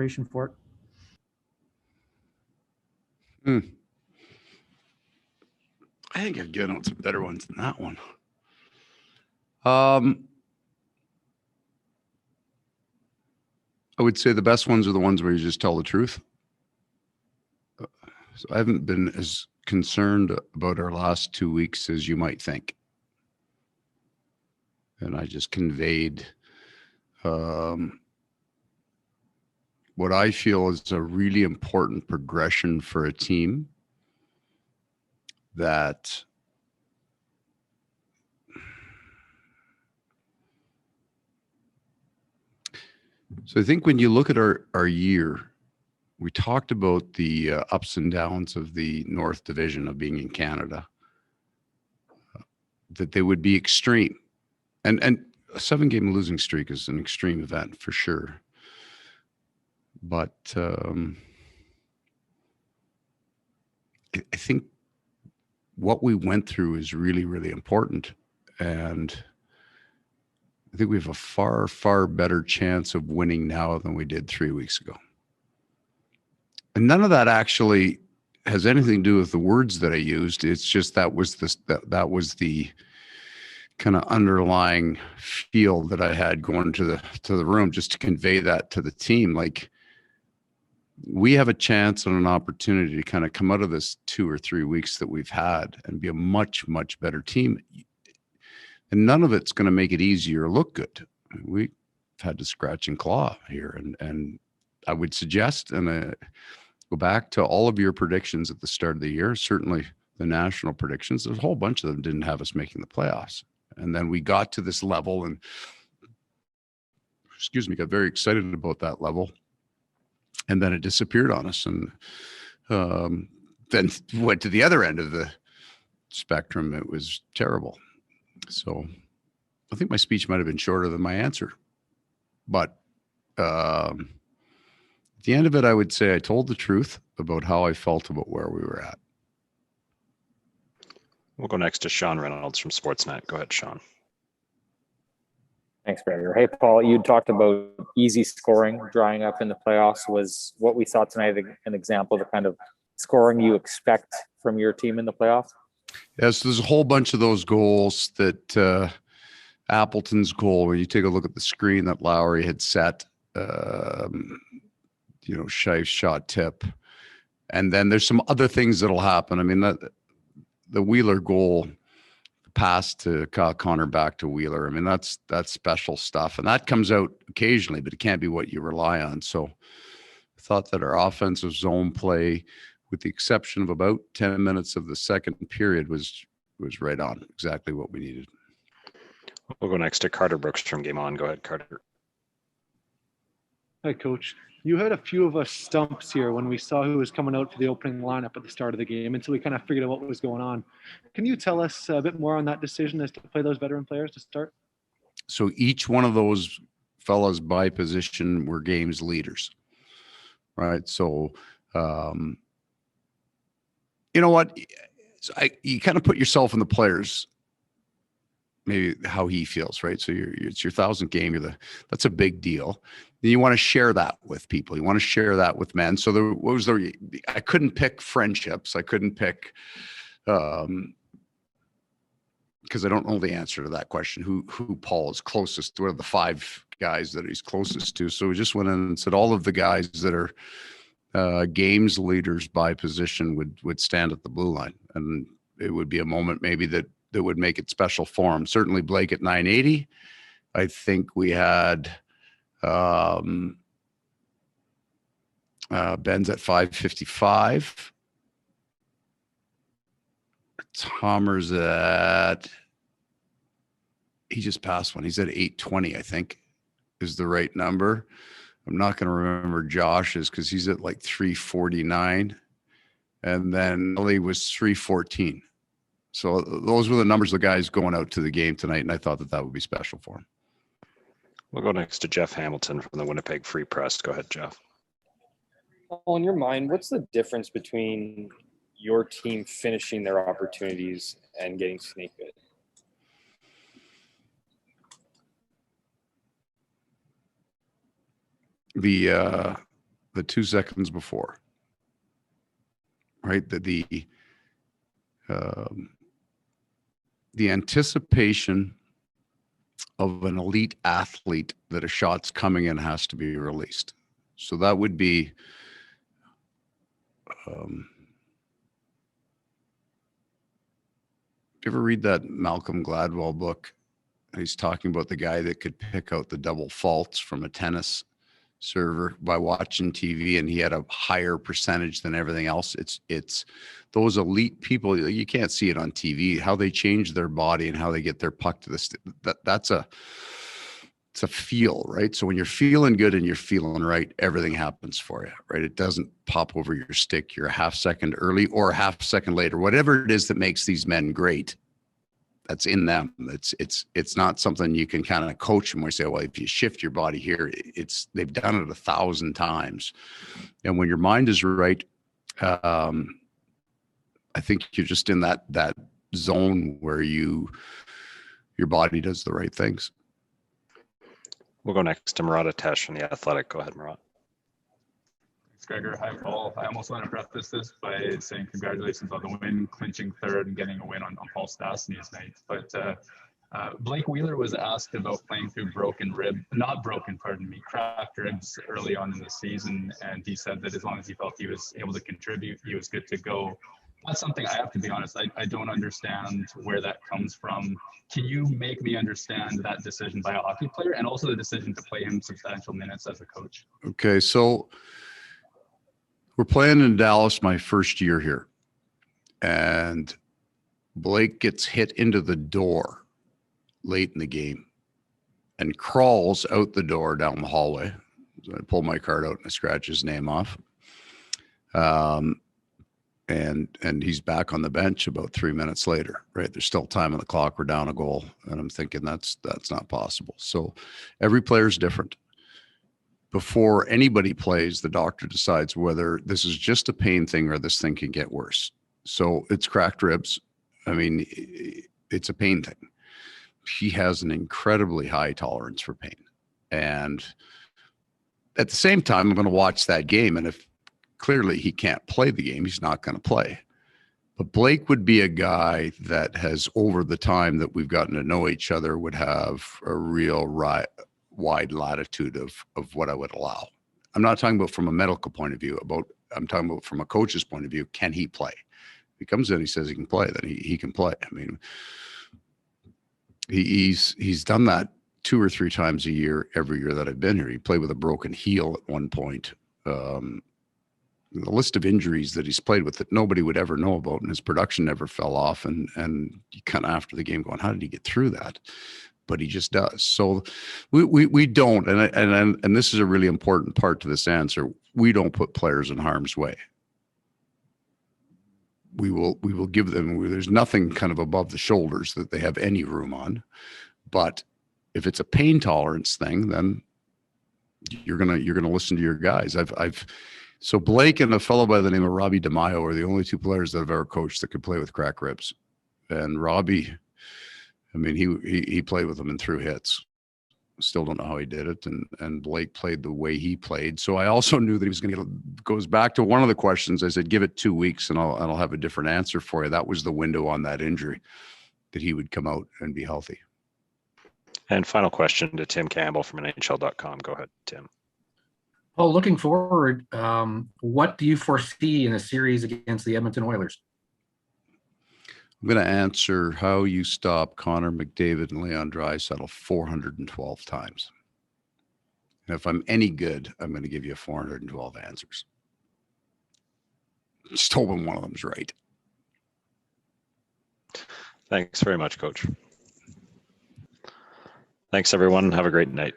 preparation for it? I think I've given out some better ones than that one. I would say the best ones are the ones where you just tell the truth. So I haven't been as concerned about our last 2 weeks as you might think. And I just conveyed what I feel is a really important progression for a team that so I think when you look at our year, we talked about the ups and downs of the North Division of being in Canada, that they would be extreme. And a 7-game losing streak is an extreme event for sure. But I think what we went through is really, really important. And I think we have a far, far better chance of winning now than we did 3 weeks ago. And none of that actually has anything to do with the words that I used. It's just that was the kind of underlying feel that I had going to the room, just to convey that to the team. Like, we have a chance and an opportunity to kind of come out of this 2 or 3 weeks that we've had and be a much, much better team. And none of it's going to make it easier or look good. We've had to scratch and claw here. And I would suggest, and go back to all of your predictions at the start of the year, certainly the national predictions, there's a whole bunch of them didn't have us making the playoffs. And then we got to this level and, got very excited about that level. And then it disappeared on us. And then went to the other end of the spectrum. It was terrible. So I think my speech might have been shorter than my answer. But at the end of it, I would say I told the truth about how I felt about where we were at. We'll go next to Sean Reynolds from Sportsnet. Go ahead, Sean. Thanks, Gregor. Hey, Paul, you talked about easy scoring drying up in the playoffs. Was what we saw tonight an example of the kind of scoring you expect from your team in the playoffs? Yes, there's a whole bunch of those goals that Appleton's goal, when you take a look at the screen that Lowry had set, Shife's shot tip. And then there's some other things that'll happen. I mean, the Wheeler goal, pass to Kyle Connor back to Wheeler. I mean, that's special stuff. And that comes out occasionally, but it can't be what you rely on. So I thought that our offensive zone play, with the exception of about 10 minutes of the second period, was right on, exactly what we needed. We'll go next to Carter Brooks from Game On. Go ahead, Carter. Hi, Coach. You had a few of us stumps here when we saw who was coming out for the opening lineup at the start of the game until we kind of figured out what was going on. Can you tell us a bit more on that decision as to play those veteran players to start? So each one of those fellas by position were games leaders, right? So, you know what? You kind of put yourself in the players, maybe how he feels, right? So it's your 1,000th game. That's a big deal. You want to share that with people. You want to share that with men. So I couldn't pick friendships. I couldn't pick, because I don't know the answer to that question. Who Paul is closest to? What are the 5 guys that he's closest to? So we just went in and said all of the guys that are games leaders by position would stand at the blue line, and it would be a moment maybe that would make it special for him. Certainly Blake at 980. I think we had Ben's at 555. Tomer's he just passed one. He's at 820, I think, is the right number. I'm not going to remember Josh's because he's at like 349. And then Ellie was 314. So those were the numbers of the guys going out to the game tonight, and I thought that would be special for him. We'll go next to Jeff Hamilton from the Winnipeg Free Press. Go ahead, Jeff. Well, in your mind, what's the difference between your team finishing their opportunities and getting snake bit? the 2 seconds before, right? The anticipation of an elite athlete that a shot's coming in has to be released. So that would be you ever read that Malcolm Gladwell book? He's talking about the guy that could pick out the double faults from a tennis server by watching TV, and he had a higher percentage than everything else. It's those elite people. You can't see it on TV, how they change their body and how they get their puck to it's a feel, right? So when you're feeling good and you're feeling right, everything happens for you, right? It doesn't pop over your stick. You're a half second early or a half second later, whatever it is that makes these men great. That's in them. It's not something you can kind of coach them. We say, well, if you shift your body here, they've done it 1,000 times. And when your mind is right, I think you're just in that zone where your body does the right things. We'll go next to Murat Atesh from The Athletic. Go ahead, Murat. Thanks, Gregor. Hi, Paul. I almost want to preface this by saying congratulations on the win, clinching third and getting a win on Paul Stastny's night. But Blake Wheeler was asked about playing through cracked ribs early on in the season. And he said that as long as he felt he was able to contribute, he was good to go. That's something I have to be honest, I don't understand where that comes from. Can you make me understand that decision by a hockey player and also the decision to play him substantial minutes as a coach? Okay, so we're playing in Dallas my first year here, and Blake gets hit into the door late in the game and crawls out the door down the hallway. So I pull my card out and I scratch his name off. And he's back on the bench about 3 minutes later, right? There's still time on the clock. We're down a goal. And I'm thinking that's not possible. So every player is different. Before anybody plays, the doctor decides whether this is just a pain thing or this thing can get worse. So it's cracked ribs. I mean, it's a pain thing. He has an incredibly high tolerance for pain. And at the same time, I'm going to watch that game. And if clearly he can't play the game, he's not going to play. But Blake would be a guy that has, over the time that we've gotten to know each other, would have a real wide latitude of what I would allow. I'm not talking about from a medical point of view, I'm talking about from a coach's point of view. Can he play? If he comes in, he says he can play, then he can play. I mean, he's done that 2 or 3 times a year, every year that I've been here. He played with a broken heel at one point. The list of injuries that he's played with that nobody would ever know about, and his production never fell off. And you kind of after the game going, how did he get through that? But he just does. So we don't, and this is a really important part to this answer. We don't put players in harm's way. We will give them. There's nothing kind of above the shoulders that they have any room on. But if it's a pain tolerance thing, then you're gonna listen to your guys. So Blake and a fellow by the name of Robbie DeMaio are the only 2 players that I've ever coached that could play with cracked ribs. And Robbie, I mean, he played with them and threw hits. Still don't know how he did it. And Blake played the way he played. So I also knew that he was going to goes back to one of the questions. I said, give it 2 weeks and I'll have a different answer for you. That was the window on that injury, that he would come out and be healthy. And final question to Tim Campbell from NHL.com. Go ahead, Tim. Well, looking forward, what do you foresee in a series against the Edmonton Oilers? I'm going to answer how you stop Connor McDavid and Leon Draisaitl 412 times. And if I'm any good, I'm going to give you 412 answers. Just hoping one of them's right. Thanks very much, Coach. Thanks, everyone. Have a great night.